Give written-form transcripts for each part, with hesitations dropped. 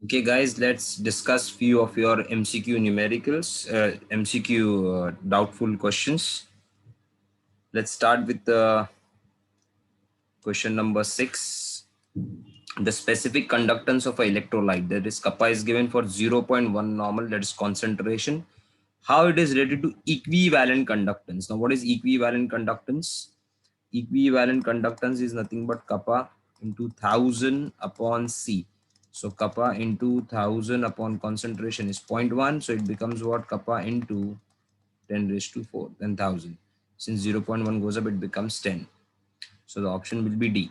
Okay, guys, let's discuss few of your MCQ numericals, MCQ doubtful questions. Let's start with question number 6. The specific conductance of an electrolyte, that is kappa, is given for 0.1 normal, that is concentration. How it is related to equivalent conductance? Now, what is equivalent conductance? Equivalent conductance is nothing but kappa into 1000 upon C. So kappa into 1000 upon concentration is 0.1. So it becomes what? Kappa into 10 raised to 4, then 1000. Since 0.1 goes up, it becomes 10. So the option will be D.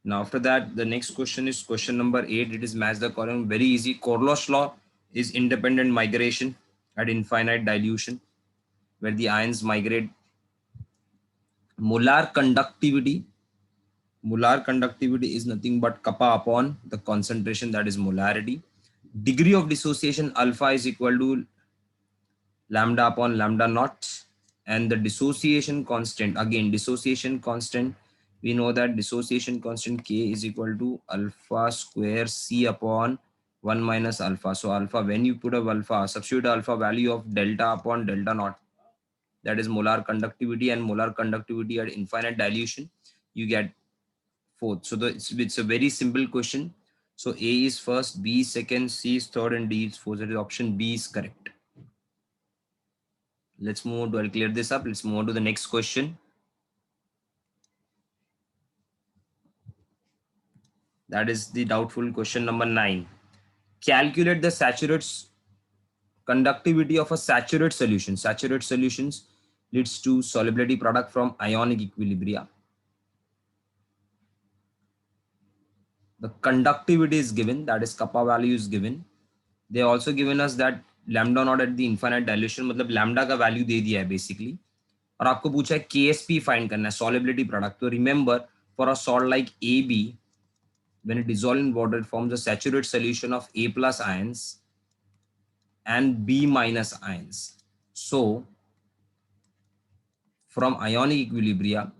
Now after that, the next question is question number 8. It is match the column. Very easy. Coriolis law is independent migration at infinite dilution, where the ions migrate. Molar conductivity is nothing but kappa upon the concentration, that is molarity. Degree of dissociation alpha is equal to lambda upon lambda naught. And the dissociation constant, again dissociation constant, we know that dissociation constant K is equal to alpha square C upon 1 minus alpha. So alpha, when you put a alpha, substitute alpha value of delta upon delta naught, that is molar conductivity, and molar conductivity at infinite dilution, you get fourth. So it's a very simple question. So A is first, B is second, C is third, and D is fourth. That is option B is correct. Let's move on to, I'll clear this up. Let's move on to the next question. That is the doubtful question number 9. Calculate the saturates conductivity of a saturate solution. Saturate solutions leads to solubility product from ionic equilibria. The conductivity is given, that is kappa value is given. They also given us that lambda naught at the infinite dilution, मतलब lambda का value दे दिया है basically. और आपको पूछा है KSP find करना है, solubility product. तो remember, for a salt like AB, when it dissolves in water, it forms a saturated solution of A plus ions and B minus ions. So from ionic equilibria,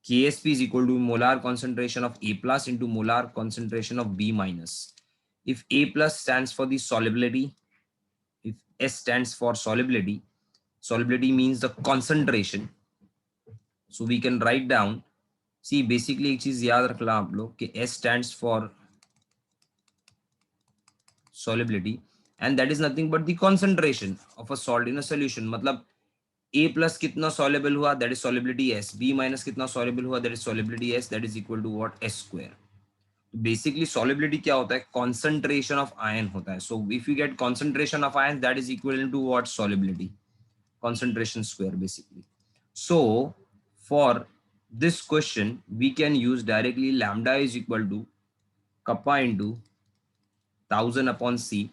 KSP is equal to molar concentration of A plus into molar concentration of B minus. If A plus stands for the solubility, if S stands for solubility, solubility means the concentration. So we can write down, see basically एक चीज याद रखना आप लोग कि S stands for solubility, and that is nothing but the concentration of a salt in a solution. मतलब A plus कितना soluble हुआ, that is solubility S. B minus कितना soluble हुआ, that is solubility S. That is equal to what? S square. Basically solubility क्या होता है? Concentration of ion होता है. So if you get concentration of ions, that is equivalent to what? Solubility. Concentration square basically. So for this question, we can use directly lambda is equal to kappa into 1000 upon C.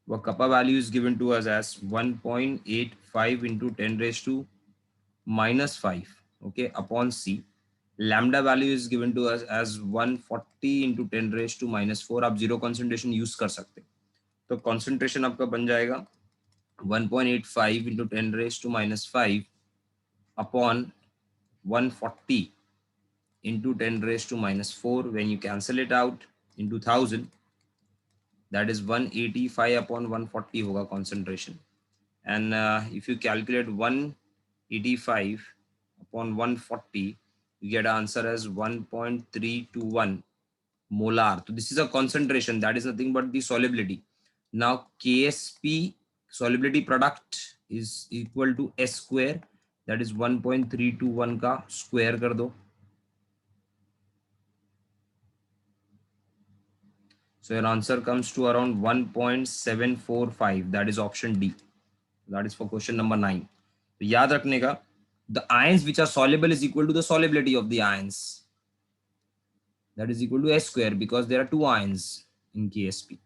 Where kappa value is given to us as 1.85 into 10 raised to minus 5, okay, upon C. Lambda value is given to us as 140 into 10 raised to minus 4. आप zero concentration use कर सकते, तो concentration आपका बन जाएगा 1.85 into 10 raised to minus 5 upon 140 into 10 raised to minus 4. When you cancel it out into 1000, that is 185 upon 140 होगा concentration. And if you calculate 185 upon 140, you get an answer as 1.321 molar. So this is a concentration, that is nothing but the solubility. Now KSP solubility product is equal to S square, that is 1.321 का square कर दो. So your answer comes to around 1.745. That is option D. That is for question number 9. तो याद रखने का, the ions which are soluble is equal to the solubility of the ions. That is equal to S square, because there are two ions in KSP.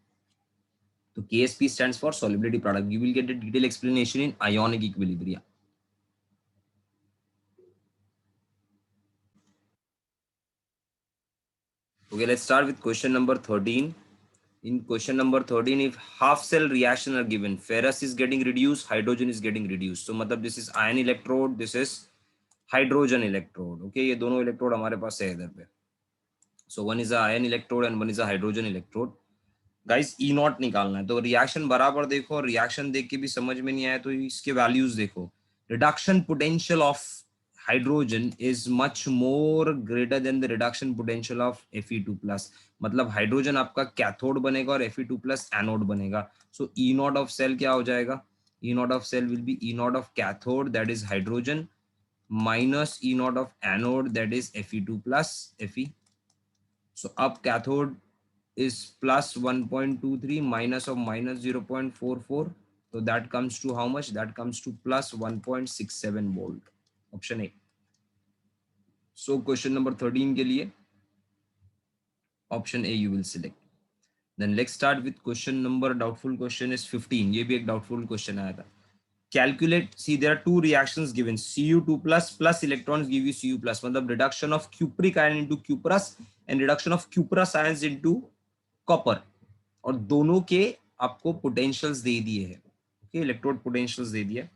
So KSP stands for solubility product. You will get a detailed explanation in ionic equilibria. Okay, let's start with question number 13. In question number 13, if half cell reaction are given, ferrous is getting reduced, hydrogen is getting reduced. So मतलब this is iron electrode, this is hydrogen electrode. Okay, ये दोनों electrode हमारे पास है इधर पे. So one is a iron electrode and one is a hydrogen electrode. Guys E not निकालना है, तो रिएक्शन बराबर देखो, और रिएक्शन देख के भी समझ में नहीं आया तो इसके वैल्यूज देखो। Reduction potential of hydrogen is much more greater than the reduction potential of Fe2+। मतलब हाइड्रोजन आपका कैथोड बनेगा और Fe2+ एनोड बनेगा। So E naught of cell क्या हो जाएगा? E naught of cell will be E naught of cathode that is hydrogen minus E naught of anode that is Fe2+ Fe। So up cathode is plus 1.23 minus of minus 0.44. So that comes to how much? That comes to plus 1.67 volt. Option A. So question number 13 के लिए option A you will select. Then let's start with question number, doubtful question is 15. ये भी एक doubtful question आया था. Calculate, see there are two reactions given, Cu2 plus electrons give you Cu plus, मतलब reduction of cupric ion into cuprous and reduction of cuprous ions into copper, और दोनों के आपको पोटेंशियल्स दे दिए हैं, ओके, इलेक्ट्रोड पोटेंशियल्स दे दिया,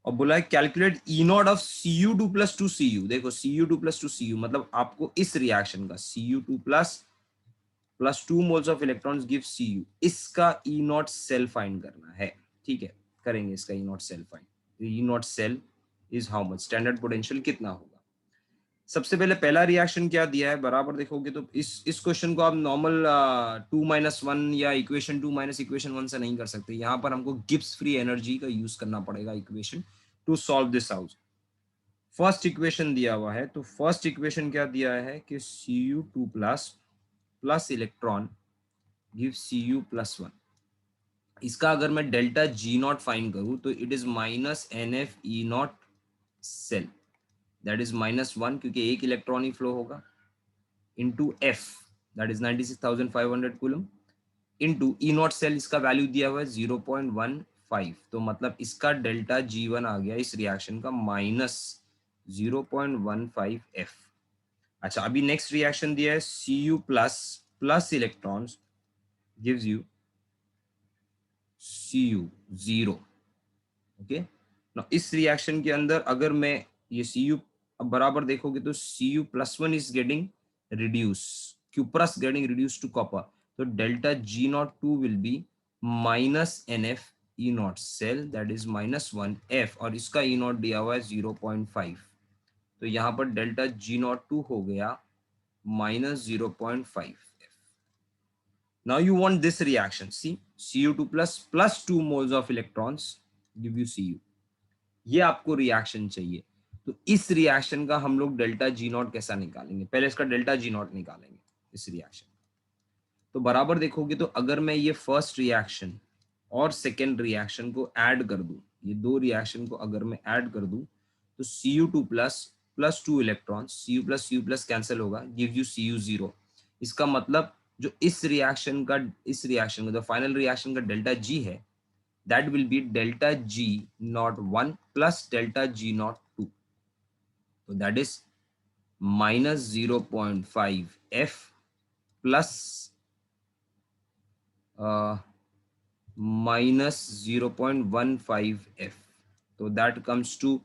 और बोला है calculate E naught of Cu2 plus two Cu। देखो Cu2 प्लस टू Cu मतलब आपको इस रिएक्शन का Cu2 plus 2 moles of electrons give Cu, इसका ई नॉट सेल फाइंड करना है, ठीक है, करेंगे इसका E naught cell find. E naught cell is how much, standard potential कितना होगा। सबसे पहले पहला रिएक्शन क्या दिया है बराबर देखोगे तो इस क्वेश्चन को आप नॉर्मल 2 - 1 या इक्वेशन 2 - इक्वेशन 1 से नहीं कर सकते, यहाँ पर हमको गिब्स फ्री एनर्जी का यूज करना पड़ेगा equation two solve this out. First equation दिया हुआ है, तो फर्स्ट इक्वेशन क्या दिया है कि Cu2 plus electron give Cu+1। इसका अगर मैं डेल्टा जी नॉट फाइंड करूं तो it is minus NF E naught cell, that is -1 क्योंकि एक इलेक्ट्रॉन ही फ्लो होगा, into F that is 96,500 coulomb, into E naught cell, इसका वैल्यू दिया हुआ है 0.15, तो मतलब इसका डेल्टा G1 आ गया इस रिएक्शन का -0.15F। अच्छा, अभी नेक्स्ट रिएक्शन दिया है Cu plus electrons gives you Cu 0, okay. इस रिएक्शन के अंदर अगर मैं ये Cu अब बराबर देखोगे तो Cu+1 is getting reduce, cuprous getting reduced to copper, so delta G02 will be minus NF E naught cell that is -1F, और इसका E naught दिया हुआ है 0.5, तो यहाँ पर डेल्टा G02 हो गया -0.5F। Now you want this reaction, see Cu2 plus 2 moles of electrons give you Cu, ये आपको रिएक्शन चाहिए। तो इस रिएक्शन का हम लोग डेल्टा G0 कैसा निकालेंगे, पहले इसका डेल्टा G0 निकालेंगे इस रिएक्शन। तो बराबर देखोगे तो अगर मैं ये फर्स्ट रिएक्शन और सेकेंड रिएक्शन को ऐड कर दूं, ये दो रिएक्शन को अगर मैं ऐड कर दूं तो Cu2 plus 2 electron, Cu+Cu+ cancel होगा, गिव यू Cu0। इसका मतलब जो इस रिएक्शन का जो फाइनल रिएक्शन का डेल्टा G है that will be delta G01 plus delta G02, so that is -0.5 F plus -0.15 F, तो that comes to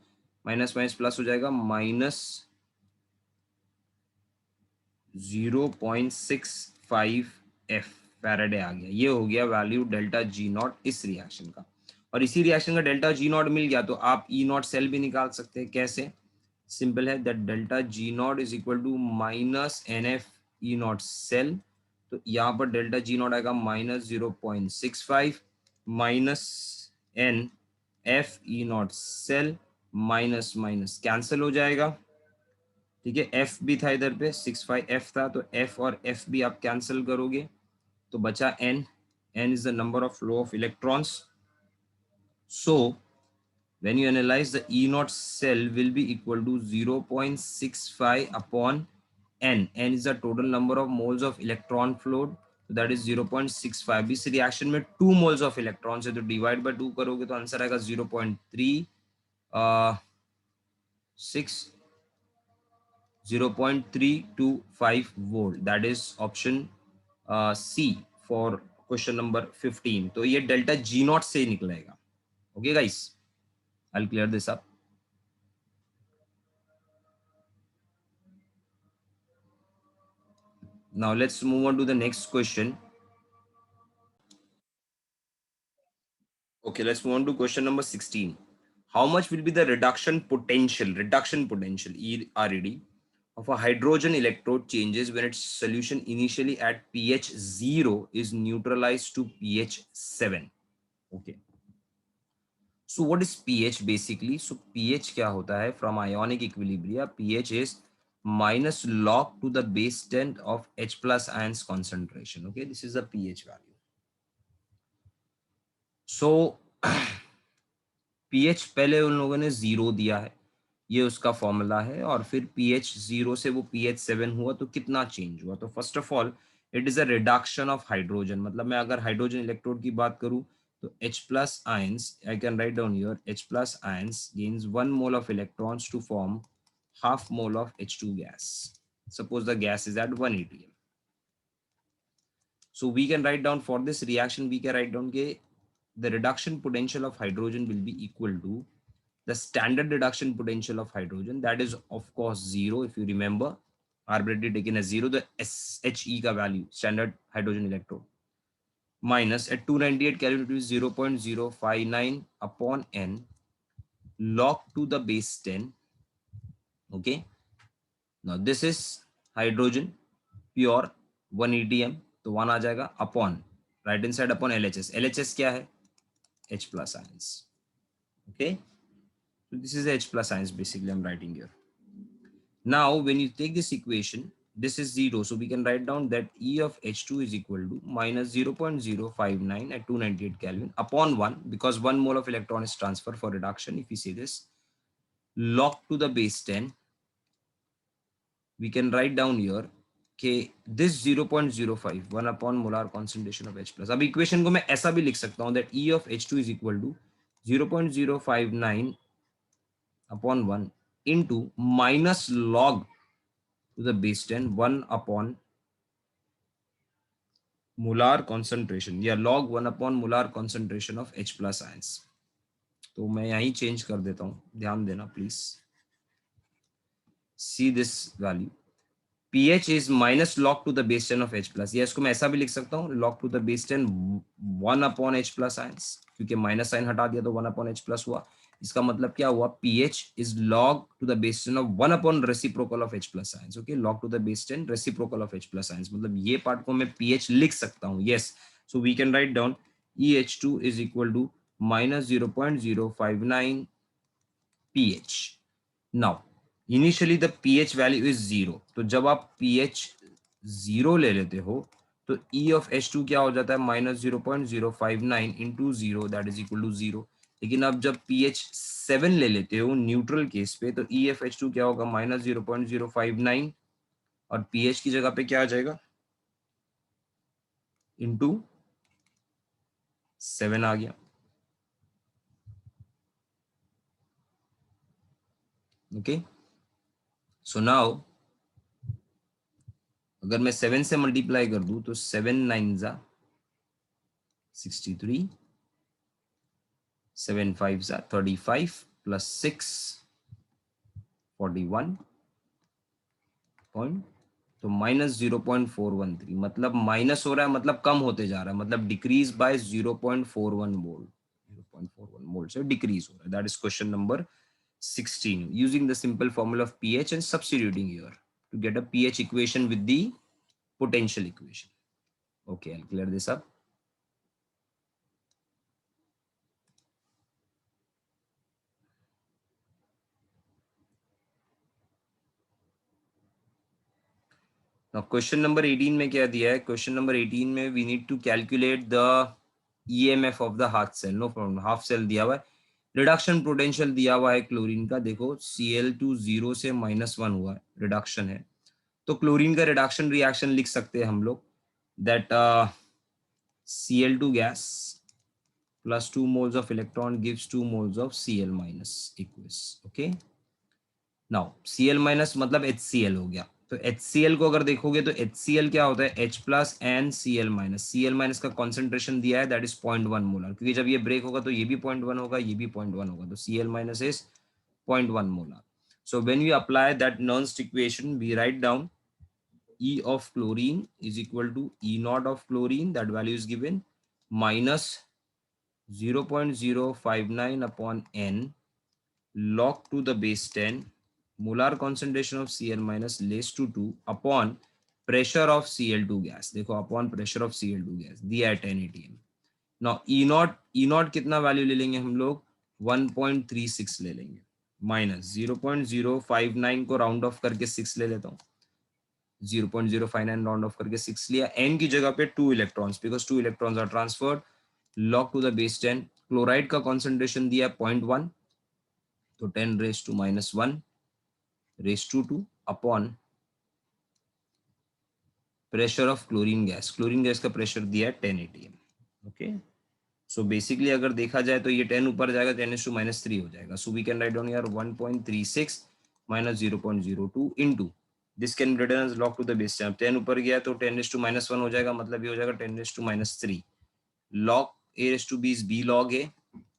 minus minus plus हो जाएगा -0.65 F फैराडे आ गया। ये हो गया वैल्यू डेल्टा G0 इस रिएक्शन का, और इसी रिएक्शन का डेल्टा G0 मिल गया तो आप E नॉट सेल भी निकाल सकते हैं। कैसे? सिंपल है, that delta G0 is equal to -NF E naught cell, तो यहाँ पर डेल्टा G0 आएगा -0.65 minus NF E naught cell, minus minus cancel हो जाएगा, ठीक है। F भी था इधर पे 65F था, तो F और F भी आप कैंसिल करोगे तो बचा N is the number of flow of electrons. So when you analyze, the E naught cell will be equal to 0.65 upon N is the total number of moles of electron flowed, so that is 0.65। इस reaction में 2 moles of electrons है, तो divide by 2 करोगे तो answer आएगा 0.325 volt, that is option C for question number 15। तो ये delta G0 से निकलेगा, okay guys, I'll clear this up। Now let's move on to the next question। Okay, let's move on to question number 16. How much will be the reduction potential, RED, of a hydrogen electrode changes when its solution initially at pH 0 is neutralized to pH 7? Okay. So what is pH basically? So pH क्या होता है? From ionic equilibria, pH is minus log to the base 10 of H plus ions concentration. Okay, this is the pH value. So pH पहले उन लोगों ने 0 दिया है, ये उसका फॉर्मूला है, और फिर pH 0 से वो pH 7 हुआ तो कितना चेंज हुआ? तो first of all it is a reduction of hydrogen, मतलब मैं अगर हाइड्रोजन इलेक्ट्रोड की बात करूं तो H plus ions, I can write down here, H plus ions gains 1 mole of electrons to form half mole of H2 gas. Suppose the gas is at 1 atm. So we can write down for this reaction, we can write down the reduction potential of hydrogen will be equal to the standard reduction potential of hydrogen, that is of course 0. If you remember, arbitrarily taken as 0, the SHE ka value, standard hydrogen electrode, minus at 298 Kelvin it is 0.059 upon n log to the base 10. Okay, now this is hydrogen pure 1 atm, तो 1 आ जाएगा upon right hand side upon LHS. LHS क्या है? H plus ions. Okay, so this is the H plus ions basically I'm writing here. Now when you take this equation, this is 0, so we can write down that E of H2 is equal to minus 0.059 at 298 Kelvin upon 1, because 1 mole of electron is transferred for reduction. If we say this, log to the base 10, we can write down here कि this 0.05 1 upon molar concentration of H plus. अब equation को मैं ऐसा भी लिख सकता हूँ that E of H2 is equal to 0.059 upon 1 into minus log to the base 10 1 upon molar concentration, या log 1 upon molar concentration of H plus ions. तो मैं यहीं चेंज कर देता हूँ, ध्यान देना please. See this value, pH is minus log to the base 10 of H plus. या इसको मैं ऐसा भी लिख सकता हूँ log to the base 10 1 upon H plus ions, क्योंकि माइनस साइन हटा दिया तो 1 upon H plus हुआ. इसका मतलब क्या हुआ? pH is log to the base 10 of 1 upon reciprocal of H plus ions. Okay, log to the base 10 reciprocal of H plus ions, मतलब ये पार्ट को मैं pH लिख सकता हूँ. Yes, so we can write down EH2 is equal to minus 0.059 pH. Now initially the pH value is 0, तो जब आप pH 0 ले लेते हो तो E of H2 क्या हो जाता है? Minus 0.059 into 0, that is equal to 0. लेकिन अब जब pH 7 ले लेते हो न्यूट्रल केस पे तो E of H2 क्या होगा? माइनस 0.059, और pH की जगह पे क्या आ जाएगा? इंटू 7 आ गया. ओके, सो नाउ अगर मैं 7 से मल्टीप्लाई कर दूं तो 7 9 जा 63, 7 5 जा 35 प्लस 6 41 पॉइंट, तो माइनस 0.413, मतलब माइनस हो रहा है, मतलब कम होते जा रहा है, मतलब डिक्रीज बाय 0.41 मोल, 0.41 मोल से डिक्रीज हो रहा है. That is question number 16 using the simple formula of pH and substituting here to get a pH equation with the potential equation. Okay, I'll clear this up. Now question number 18 में क्या दिया है? Question number 18 में we need to calculate the EMF of the half cell. No problem, half cell दिया हुआ है. Reduction potential दिया हुआ है क्लोरीन का, देखो Cl2 0 से -1 हुआ है, रिडक्शन है, तो क्लोरीन का रिडक्शन रिएक्शन लिख सकते हैं हम लोग, that Cl2 gas plus 2 moles of electron gives 2 moles of Cl minus aqueous. Okay, now Cl minus मतलब HCl हो गया, तो HCl को अगर देखोगे तो HCl क्या होता है? H plus and Cl minus. Cl minus का कॉन्सेंट्रेशन दिया है, दैट इज 0.1 मोलर, क्योंकि जब ये ब्रेक होगा तो ये भी 0.1 होगा, ये भी 0.1 होगा, तो Cl minus is 0.1 molar. So when we apply that Nernst equation, we write down E of chlorine is equal to E naught of chlorine, that value is given, minus 0.059 upon n log to the base 10 molar concentration of Cl minus raised to 2 upon pressure of Cl2 gas. देखो upon pressure of Cl2 gas दिया है 10 atm. Now E0 कितना value ले लेंगे हम लोग 1.36 ले लेंगे माइनस 0.059 को राउंड ऑफ करके 6 ले लेता हूँ 0.059 राउंड ऑफ करके 6 लिया n की जगह पे 2 electrons because 2 electrons are transferred log to the base 10 chloride का कॉन्सेंट्रेशन दिया है 0.1 तो 10 raise to minus 1 raise to 2 upon pressure of chlorine gas का प्रेशर दिया है 10 atm ओके सो बेसिकली अगर देखा जाए तो ये 10 ऊपर जाएगा 10⁻³ हो जाएगा so we can write down यार 1.36 माइनस 0.02 into this can be written as log to the base 10 10 ऊपर गया तो 10⁻1 हो जाएगा मतलब ये हो जाएगा 10⁻³ log a⁻b is b log a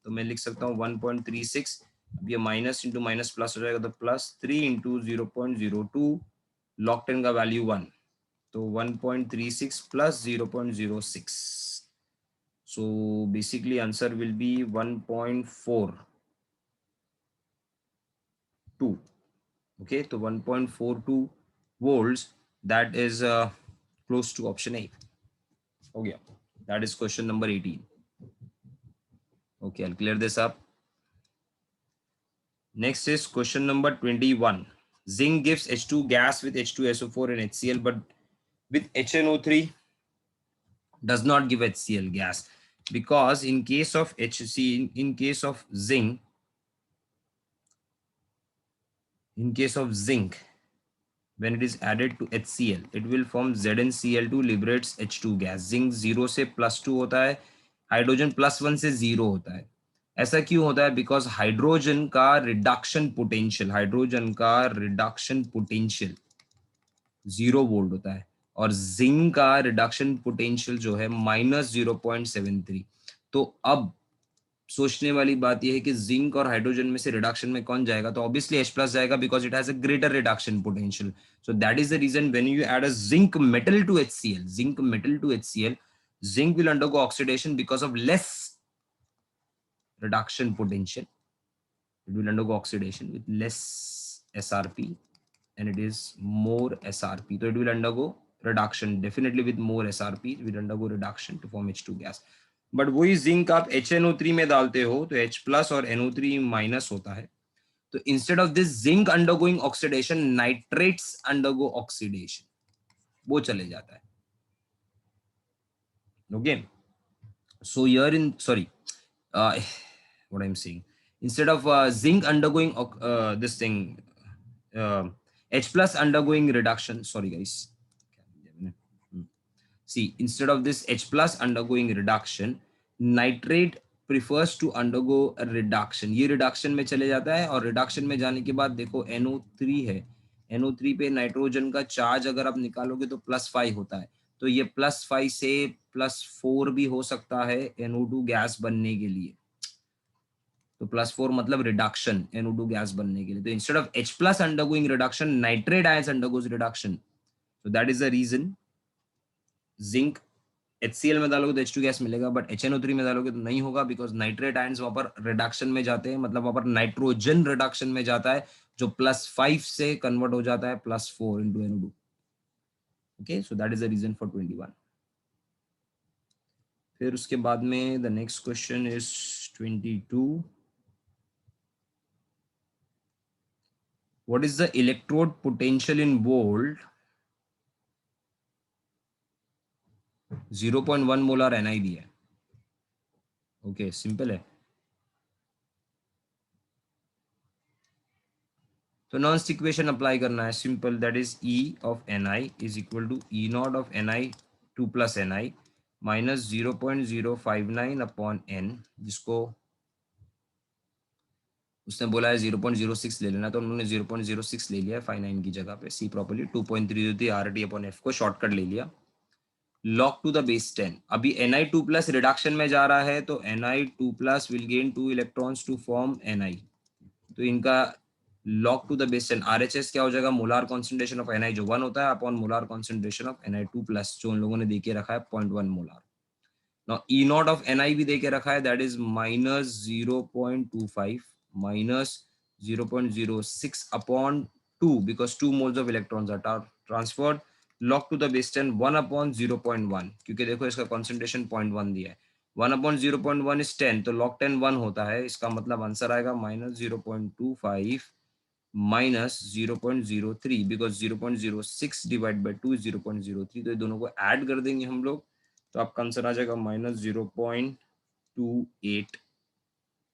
तो मैं लिख सकता हूँ 1.36 अब ये माइनस इंटू माइनस प्लस हो जाएगा तो प्लस 3 इंटू 0.02 log 10 का वैल्यू 1 तो 1.36 plus 0.06 so basically answer will be 1.42 okay so 1.42 volts that is close to option A हो गया that is question number 18 okay I'll clear this up next is question number 21 zinc gives H2 gas with H2SO4 and HCl but with HNO3 does not give HCl gas because in case of HC in case of zinc when it is added to HCl it will form ZnCl2 liberates H2 gas zinc 0 से +2 होता है hydrogen +1 से 0 होता है ऐसा क्यों होता है बिकॉज हाइड्रोजन का रिडक्शन पोटेंशियल 0 वोल्ट होता है और जिंक का रिडक्शन पोटेंशियल जो है -0.73 तो अब सोचने वाली बात यह है कि जिंक और हाइड्रोजन में से रिडक्शन में कौन जाएगा तो ऑब्वियसली H+ जाएगा because it has a greater reduction potential so that is the reason when you add a zinc metal to HCl zinc will undergo oxidation because of less reduction potential it will undergo oxidation with less SRP and it is more SRP so it will undergo reduction definitely with more SRP it will undergo reduction to form H2 gas but वही zinc आप HNO3 में डालते हो तो H+ और NO3 minus होता है तो instead of this zinc undergoing oxidation nitrates undergo oxidation वो चले जाता है okay so here in sorry what I'm saying instead of zinc undergoing this thing H+ undergoing reduction sorry guys see instead of this H+ undergoing reduction nitrate prefers to undergo a reduction ये reduction में चले जाता है और reduction में जाने के बाद देखो NO3 है NO3 पे नाइट्रोजन का चार्ज अगर आप निकालोगे तो +5 होता है तो ये +5 से +4 भी हो सकता है NO2 गैस बनने के लिए तो +4 मतलब रिडक्शन NO2 गैस बनने के लिए तो instead of H+ undergoing reduction nitrate ions undergoes reduction so that is the reason zinc HCl में डालोगे तो H2 गैस मिलेगा बट HNO3 में डालोगे तो नहीं होगा बिकॉज नाइट्रेट आयंस वहां पर रिडक्शन में जाते हैं मतलब वहां पर नाइट्रोजन रिडक्शन में जाता है जो +5 से कन्वर्ट हो जाता है +4 into NO2 okay so that is the reason for 21 फिर उसके बाद में the next question is 22 what is the electrode potential in volt 0.1 molar NI दिया है ओके सिंपल है तो नॉन्स इक्वेशन अप्लाई करना है simple that is E of NI is equal to E0 of NI 2 plus NI minus 0.059 upon N जिसको उसने बोला है 0.06 ले लेना तो उन्होंने 0.06 ले लिया है 59 की जगह पे सी प्रॉपर्ली 2.3 होती है RT अपॉन F को शॉर्टकट ले लिया log टू द बेस 10 अभी Ni2+ रिडक्शन में जा रहा है तो Ni2+ will gain 2 electrons to form Ni तो इनका log to the base 10 RHS क्या हो जाएगा मोलार कॉन्सेंट्रेशन ऑफ Ni जो 1 होता है upon molar concentration of Ni2+ जो उन लोगों ने देके रखा है 0.1 molar now E naught of ni भी देके रखा है, that is minus 0.25 minus 0.06 upon 2 because 2 moles of electrons are transferred log to the base 10 1 upon 0.1 क्योंकि देखो इसका concentration 0.1 दिया है, 1 upon 0.1 is 10 तो log 10 1 होता है, इसका मतलब आंसर आएगा minus 0.25 minus 0.03 because 0.06 divide by 2 0.03, तो ये दोनों को ऐड कर देंगे हम लोग तो आपका आंसर आ जाएगा minus 0.28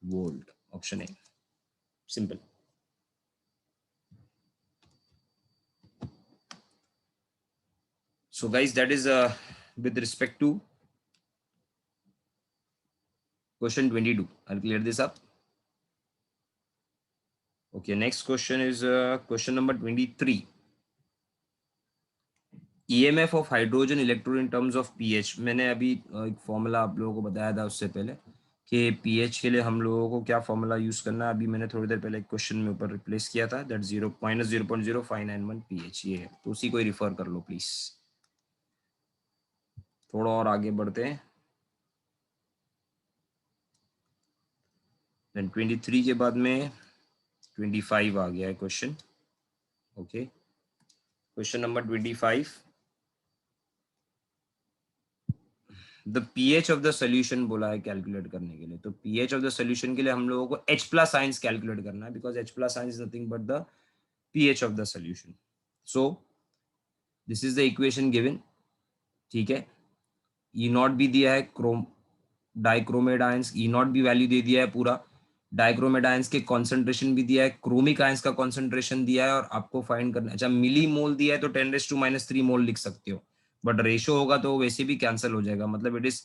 volt. Option A, simple. So guys, that is with respect to question 22. I'll clear this up. Okay, next question is question number 23. EMF of hydrogen electron in terms of pH. मैंने अभी एक formula आप लोगों को बताया था उससे पहले कि pH के लिए हम लोगों को क्या फॉर्मूला यूज करना है, अभी मैंने थोड़ी देर पहले एक क्वेश्चन में ऊपर रिप्लेस किया था, दैट -0.0591 pH ये है, तो उसी को रिफर कर लो प्लीज। थोड़ा और आगे बढ़ते हैं। देन 23 के बाद में 25 आ गया है question. Okay, question number 25, the pH of the solution बोला है कैलकुलेट करने के लिए। तो पीएच ऑफ द सोल्यूशन के लिए हम लोगों को H प्लस आइंस कैलकुलेट करना है because H plus ions is nothing but the pH of the solution. So this is the equation given, ठीक है। ई नॉट भी दिया है, Chrome dichromate ions E not भी वैल्यू दे दिया है पूरा, डाइक्रोमेट आयंस के कॉन्सेंट्रेशन भी दिया है, क्रोमिक आयंस का कॉन्सेंट्रेशन दिया है और आपको फाइंड करना है। अच्छा, मिली मोल दिया है तो 10⁻³ मोल लिख सकते हो, बट रेशो होगा तो वैसे भी कैंसिल हो जाएगा, मतलब इट इज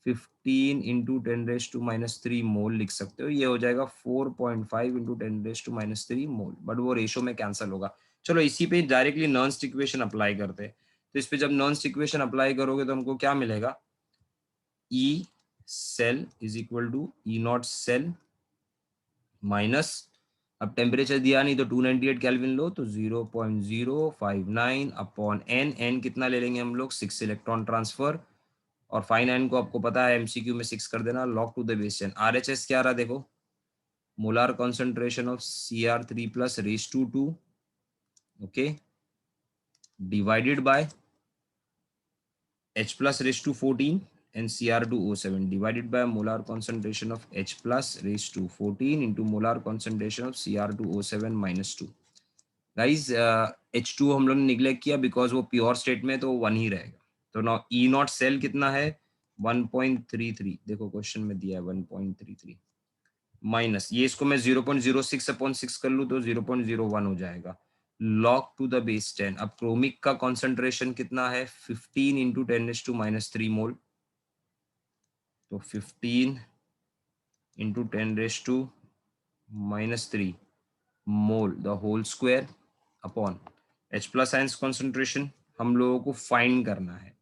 15 इंटू 10⁻³ मोल लिख सकते हो, ये हो जाएगा 4.5 इंटू 10⁻³ मोल, बट वो रेशो में कैंसिल होगा। चलो इसी पे डायरेक्टली नर्न्स इक्वेशन अप्लाई करते हैं। तो इस पे जब नर्न्स इक्वेशन अप्लाई करोगे तो हमको क्या मिलेगा, E cell is equal to E naught cell minus, अब टेम्परेचर दिया नहीं तो 298 केल्विन लो तो 0.059 अपॉन एन, एन कितना ले लेंगे हम लोग 6 इलेक्ट्रॉन ट्रांसफर, और फाइन एन को आपको पता है एमसीक्यू में 6 कर देना, log to the base 10। RHS क्या रहा देखो, molar concentration of Cr3 plus raise to 2, okay, divided by H plus raised to 14 and Cr2O7 divided by molar concentration of H plus raised to 14 into molar concentration of Cr2O7 minus 2। Guys H2 हम लोग ने neglect किया because वो pure state में तो 1 ही रहेगा। तो ना ई नॉट सेल कितना है 1.33, देखो क्वेश्चन में दिया है 1.33 माइनस, ये इसको मैं 0.06 अपॉन 6 कर लूँ तो 0.01 हो जाएगा, लॉग टू द बेस 10। अब क्रोमिक का कॉन्सेंट्रेशन कितना है 15 इंटू 10⁻³ मोल, तो 15 into 10⁻³ mole the whole square upon H plus ions concentration हम लोगों को फाइंड करना है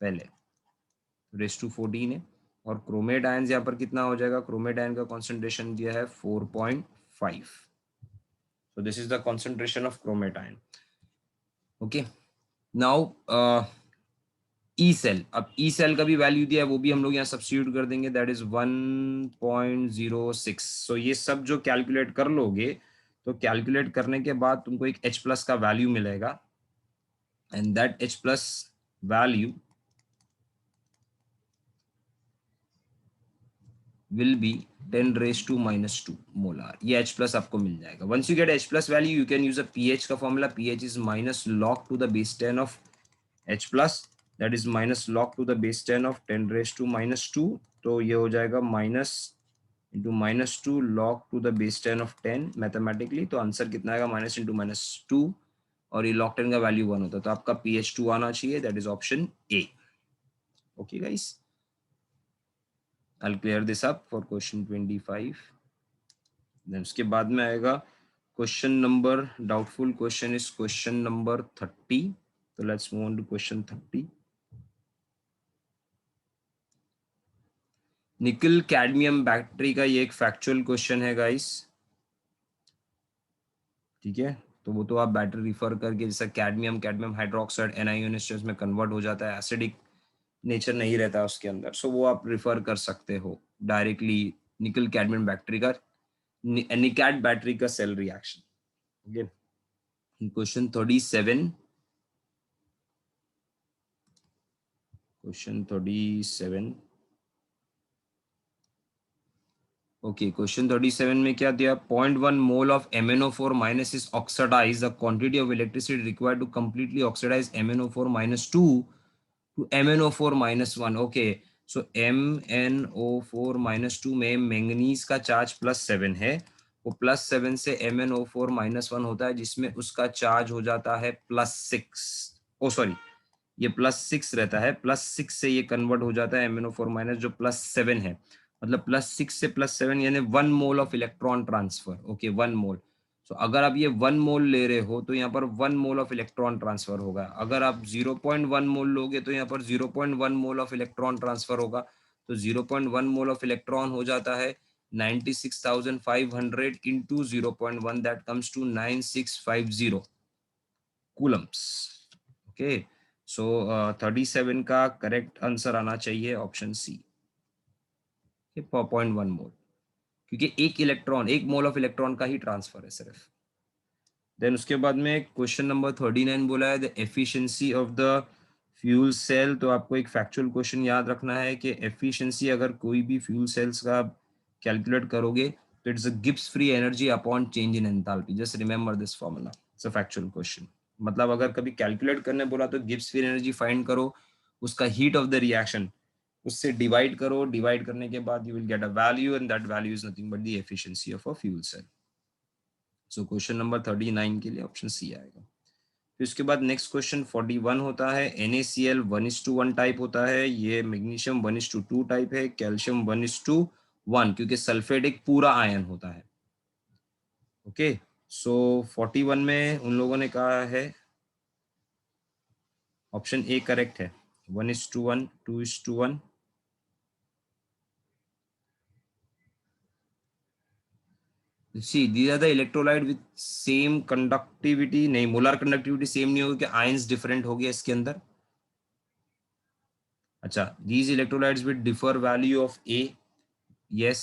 पहले, रेस टू 14 है, और क्रोमेट आयंस यहाँ पर कितना हो जाएगा, क्रोमेट आयन का कॉन्सेंट्रेशन दिया है 4.5, so this is the concentration of chromate ion। okay, now E cell, अब ई सेल का भी वैल्यू दिया है वो भी हम लोग यहाँ सब्स्टिट्यूट कर देंगे, दैट इज 1.06। सो ये सब जो कैलकुलेट कर लोगे तो कैलकुलेट करने के बाद तुमको एक H प्लस का वैल्यू मिलेगा and that H plus value will be 10⁻² molar, ये H प्लस आपको मिल जाएगा। Once you get H plus value you can use a pH का formula, pH is minus log to the base 10 of H plus, that is minus log to the base 10 of 10⁻², तो ये हो जाएगा minus into -2 log to the base 10 of 10 mathematically, तो answer कितना आएगा minus into -2, और ये लॉग 10 का वैल्यू 1 होता है, तो आपका pH 2 आना चाहिए, that is option A. Okay guys, I'll clear this up for question 25। Then उसके बाद में आएगा question number, doubtful question is question number 30। तो let's move on to question 30। Nickel cadmium battery का ये एक फैक्चुअल क्वेश्चन है गाइस, ठीक है। तो वो तो आप बैटरी रिफर करके, जैसा कैडमियम हाइड्रोक्साइड एनायोनिक में कन्वर्ट हो जाता है एसिडिक, नेचर नहीं रहता उसके अंदर, सो वो आप रिफर कर सकते हो डायरेक्टली निकल कैडमियम बैटरी का, निकैड बैटरी का cell reaction. Question 37, question 37, okay question 37 में क्या दिया, 0.1 mole of MnO4 minus is oxidise the quantity of electricity required to completely oxidise MnO4 minus 2 to MnO4 minus 1. Okay so MnO4 minus 2 में manganese का charge +7 है, वो +7 से MnO4 minus 1 होता है जिसमें उसका चार्ज हो जाता है +6, ओ सॉरी ये +6 रहता है, +6 से ये कन्वर्ट हो जाता है MnO4 माइनस जो +7 है, मतलब +6 से +7 यानी 1 mole of electron transfer. Okay 1 मोल, सो अगर आप ये 1 मोल ले रहे हो तो यहाँ पर 1 मोल ऑफ इलेक्ट्रॉन ट्रांसफर होगा। अगर आप 0.1 मोल लोगे तो यहाँ पर 0.1 मोल ऑफ इलेक्ट्रॉन ट्रांसफर होगा, तो 0.1 मोल ऑफ इलेक्ट्रॉन हो जाता है 96,500 into 0.1, that comes to 9650 coulombs. Okay so 37 का करेक्ट आंसर आना चाहिए ऑप्शन सी, 0.1 मोल, क्योंकि एक इलेक्ट्रॉन, एक मोल ऑफ इलेक्ट्रॉन का ही ट्रांसफर है सिर्फ। देन उसके बाद में क्वेश्चन नंबर 39 बोला है the efficiency of the fuel cell. तो आपको एक फैक्चुअल क्वेश्चन याद रखना है कि एफिशिएंसी अगर कोई भी फ्यूल सेल्स का कैलकुलेट करोगे तो it's a Gibbs free energy upon change in enthalpy. Just remember this formula, it's a factual question. मतलब अगर कभी कैलकुलेट करने बोला तो गिब्स फ्री एनर्जी फाइंड करो, उसका हीट ऑफ द रिएक्शन उससे डिवाइड करो, डिवाइड करने के बाद you will get a value and that value is nothing but the efficiency of a fuel cell. So question number 39 के लिए ऑप्शन सी आएगा। फिर उसके बाद नेक्स्ट क्वेश्चन 41 होता है NaCl 1:1 टाइप होता है, ये मैग्नीशियम 1:2 टाइप है, कैल्शियम 1:1 क्योंकि सल्फेट एक पूरा आयन होता है। ओके सो 41 में उन लोगों ने कहा है ऑप्शन ए करेक्ट है, 1:1, 2:1। See, these are the electrolyte with same conductivity, नहीं मोलर कंडक्टिविटी सेम नहीं होगी, कि आयंस डिफरेंट हो गया इसके अंदर। अच्छा, these electrolytes with differ value of A, yes,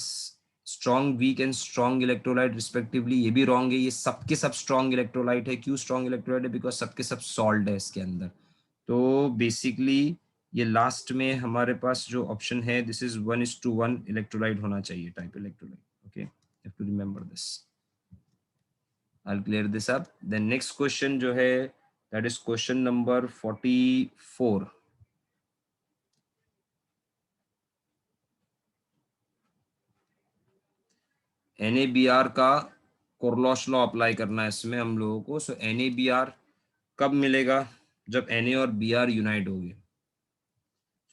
strong, weak and strong electrolyte respectively, ये भी wrong है, ये सबके सब strong electrolyte है। क्यों strong electrolyte है? Because सबके सब salt है इसके अंदर। तो बेसिकली ये लास्ट में हमारे पास जो ऑप्शन है दिस इज 1:1 इलेक्ट्रोलाइट होना चाहिए, type electrolyte. Okay have to remember this, I'll clear this up. Then next question जो है that is question number 44. NaBr का कोरलॉश लॉ अप्लाई करना है इसमें हम लोगों को। सो NaBr कब मिलेगा? जब Na और Br यूनाइट हो गए।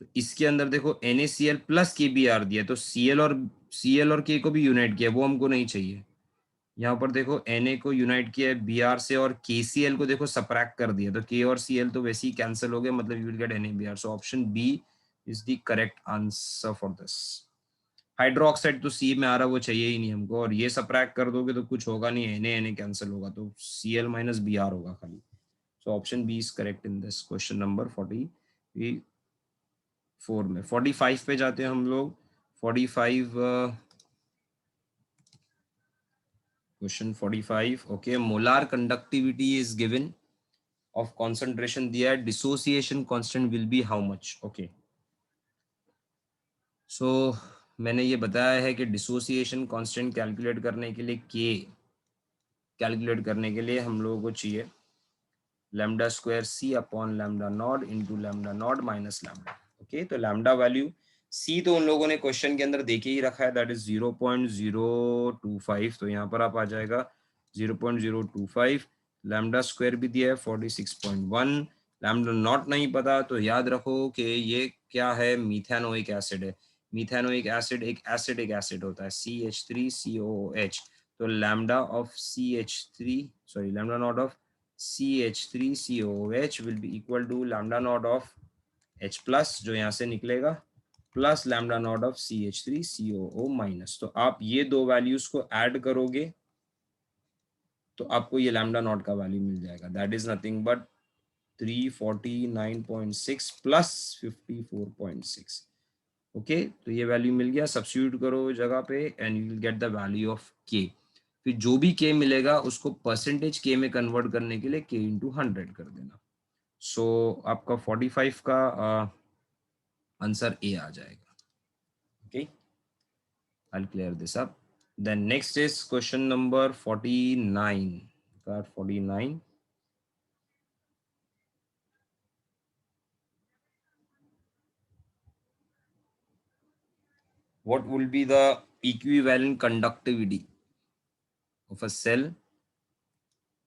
तो इसके अंदर देखो NaCl प्लस KBr दिया, तो Cl और K को भी यूनाइट किया, वो हमको नहीं चाहिए। यहाँ पर देखो Na को यूनाइट किया है Br से और KCl को देखो सब्ट्रैक्ट कर दिया, तो K और Cl तो वैसे ही कैंसिल हो गए, मतलब you will get NaBr। So option B is the correct answer for this. Hydroxide तो सी में आ रहा, वो चाहिए ही नहीं हमको, और ये सब्ट्रैक्ट कर दोगे तो कुछ होगा नहीं, Na कैंसिल होगा, तो Cl माइनस Br होगा खाली। So option B is correct in this question number 44 में। 45 पे जाते हैं हम लोग। 45 question 45, okay molar conductivity is given of concentration दिया है, dissociation constant will be how much. Okay so मैंने ये बताया है कि डिसोसिएशन कांस्टेंट कैलकुलेट करने के लिए कैलकुलेट करने के लिए हम लोगों को चाहिए lambda square C upon lambda naught into lambda naught minus lambda. Okay तो लैम्डा वैल्यू C तो उन लोगों ने क्वेश्चन के अंदर देके ही रखा है, दैट इज 0.025, तो यहाँ पर आप आ जाएगा 0.025। लैम्डा स्क्वायर भी दिया है 46.1। लैम्डा नॉट नहीं पता तो याद रखो कि ये क्या है, मीथेनोइक एसिड है। मीथेनोइक एसिड एक एसिड होता है CH3COOH, तो lambda of CH3 sorry lambda naught of CH3COOH will be equal to lambda naught of H plus जो यहाँ से निकलेगा plus lambda naught of CH3COO minus. तो आप ये दो वैल्यूज को ऐड करोगे तो आपको ये लैम्डा नॉट का वैल्यू मिल जाएगा, that is nothing but 349.6 plus 54.6। Okay, तो ये वैल्यू मिल गया, सब्स्टिट्यूट करो जगह पे and you will get the value of के। फिर जो भी के मिलेगा उसको परसेंटेज के में कन्वर्ट करने के लिए के इंटू 100 कर देना। सो आपका 45 का आंसर ए आ जाएगा। Okay, I'll clear this up. Then next is question number 49. Got 49. What will be the equivalent conductivity of a cell?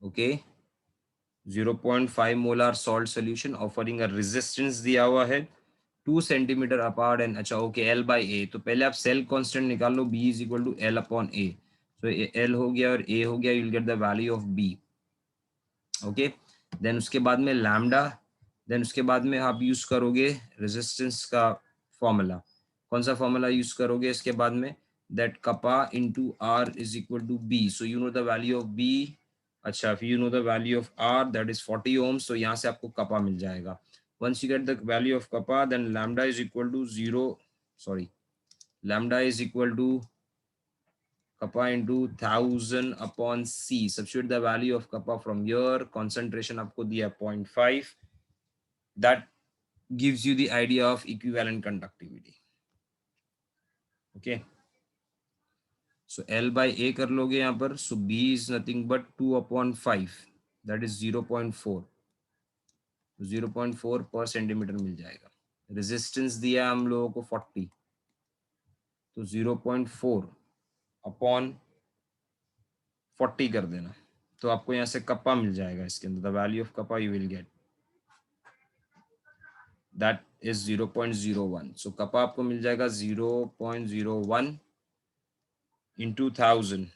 Okay, 0.5 molar salt solution offering a resistance दिया हुआ है 2 सेंटीमीटर अपार्ट एंड अच्छा okay L by A. तो पहले आप cell constant निकाल लो, B is equal to L upon A. So L हो गया और ए हो गया, you will get the value of B. Okay, then उसके बाद में लैम्डा, देन उसके बाद में आप यूज करोगे रेजिस्टेंस का फॉर्मूला। कौन सा फॉर्मूला यूज करोगे इसके बाद में? That kappa into R is equal to B. So you know the value of B. अच्छा, you know the value of R that is 40 ohms, तो यहाँ से आपको कपा मिल जाएगा। once you get the value of kappa, then lambda is equal to 0, sorry, lambda is equal to kappa into 1000 upon c। substitute the value of kappa from here, concentration आपको दिया 0.5, that gives you the idea of equivalent conductivity। okay, so L by A कर लोगे यहाँ पर, so B is nothing but 2 upon 5, that is 0.4, 0.4 पर centimetre मिल जाएगा। Resistance दिया हम लोगों को 40, तो 0.4 अपॉन 40 कर देना, तो आपको यहाँ से कप्पा मिल जाएगा। इसके अंदर the value of kappa you will get that is 0.01। So kappa आपको मिल जाएगा 0.01 into 1000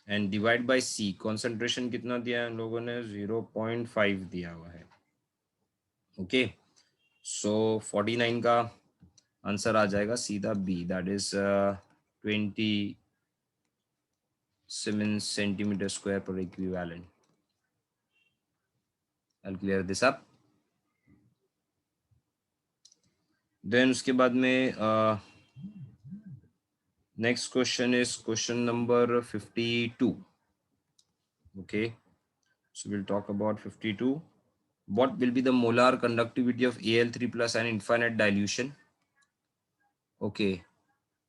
and divide by C. Concentration कितना दिया है हम लोगों ने? 0.5 दिया हुआ है। ओके, सो 49 का आंसर आ जाएगा सीधा B, that is 27 centimetre square पर equivalent. I'll clear this up. Then उसके बाद में next question is question number 52. Okay, so we'll talk about 52. What will be the molar conductivity of Al3 plus an infinite dilution? Okay,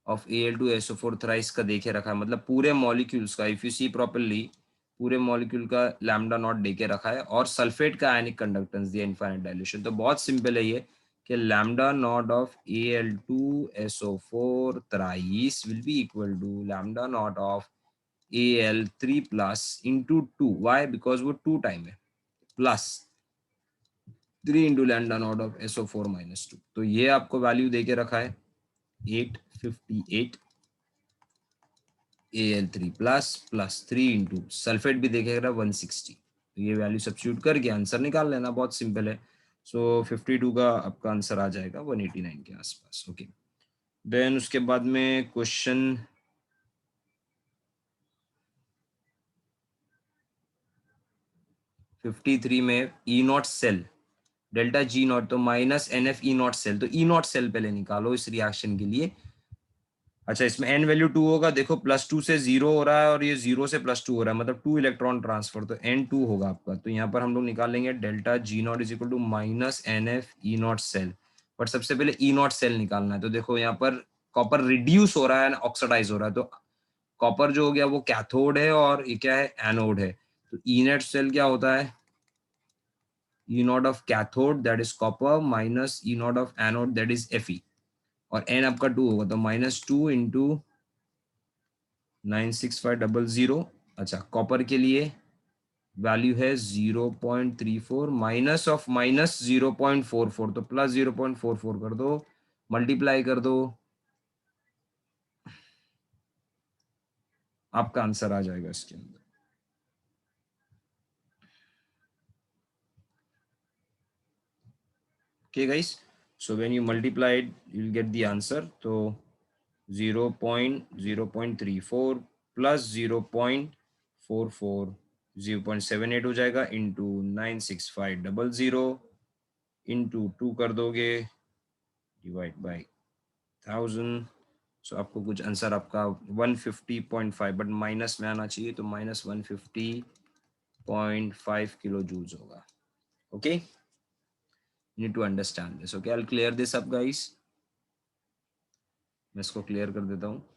of Al2SO4 thrice का देखे रखा है, मतलब पूरे molecules का, इफ यू सी प्रॉपरली पूरे molecule का lambda naught देके रखा है, और सल्फेट का आयनिक कंडक्टेंस दिया इनफाइनाइट डायल्यूशन। तो बहुत सिंपल है ये कि lambda naught of Al2SO4 thrice will be equal to lambda not of Al3 plus into 2। why? because वो 2 टाइम है, plus 3 into lambda not of SO4 minus 2। तो ये आपको वैल्यू देके रखा है 858 Al3 प्लस 3 इंटू सल्फेट भी देखेगा 160। तो ये वैल्यू सब्स्टिट्यूट करके आंसर निकाल लेना, बहुत सिंपल है। सो 52 का आपका आंसर आ जाएगा 189 के आसपास। ओके, देन उसके बाद में क्वेश्चन 53 में E naught cell delta G naught, तो minus NF E naught cell, तो ई नॉट सेल पहले निकालो इस रिएक्शन के लिए। अच्छा, इसमें एन वैल्यू 2 होगा, देखो +2 से 0 हो रहा है और ये 0 से +2 हो रहा है, मतलब 2 इलेक्ट्रॉन ट्रांसफर, तो N2 होगा आपका। तो यहाँ पर हम लोग निकाल लेंगे delta G naught is equal to minus NF E naught cell. But सबसे पहले ई नॉट सेल निकालना है। तो देखो यहाँ पर कॉपर रिड्यूस हो रहा है, ऑक्सीडाइज हो रहा है, तो कॉपर जो हो गया वो कैथोड है और ये क्या है? एनोड है। तो ई नेट सेल क्या होता है? E naught of cathode that is copper minus E naught of anode that is Fe, और N आपका 2 होगा, तो -2 इंटू 96500। अच्छा, कॉपर के लिए वैल्यू है 0.34 माइनस ऑफ माइनस 0.44, तो प्लस 0.44 कर दो, मल्टीप्लाई कर दो, आपका आंसर आ जाएगा इसके अंदर। Okay guys, so when you multiply it you'll get the answer। तो 0.0.34 plus 0.44 0.78 हो जाएगा इंटू 96500 इंटू 2 कर दोगे डिवाइड बाई 1000। सो आपको कुछ आंसर आपका 150.5 बट माइनस में आना चाहिए तो माइनस 150.5 किलो जूल्स होगा। Okay, need to understand this. Okay, I will clear this up guys. मैं इसको क्लियर कर देता हूँ।